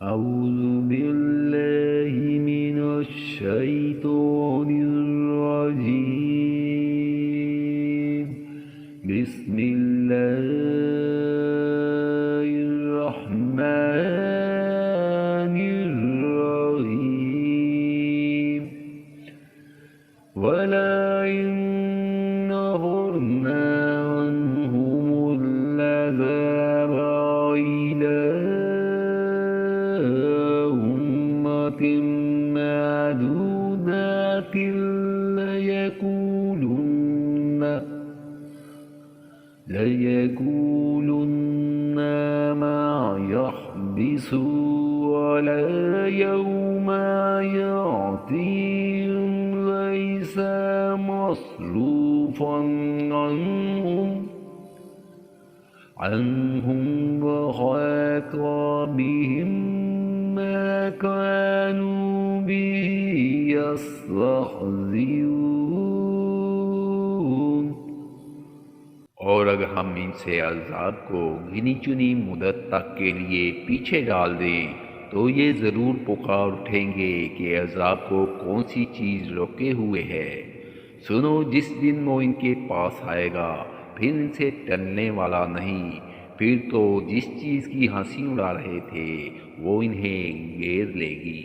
أعوذ بالله من الشيطان الرجيم. بسم الله الرحمن الرحيم. ولئن نظرنا عنهم العذاب إلى أمة معدودات ليقولن ما يحبسوا على يوم يأتيهم ليس مصروفا عنهم وحاق بهم ما كانوا به يستهزئون। और अगर हम इनसे अज़ाब को गिनी चुनी मुद्दत तक के लिए पीछे डाल दें तो ये ज़रूर पुकार उठेंगे कि अज़ाब को कौन सी चीज़ रोके हुए है। सुनो, जिस दिन वो इनके पास आएगा फिर इनसे टलने वाला नहीं। फिर तो जिस चीज़ की हंसी उड़ा रहे थे वो इन्हें घेर लेगी।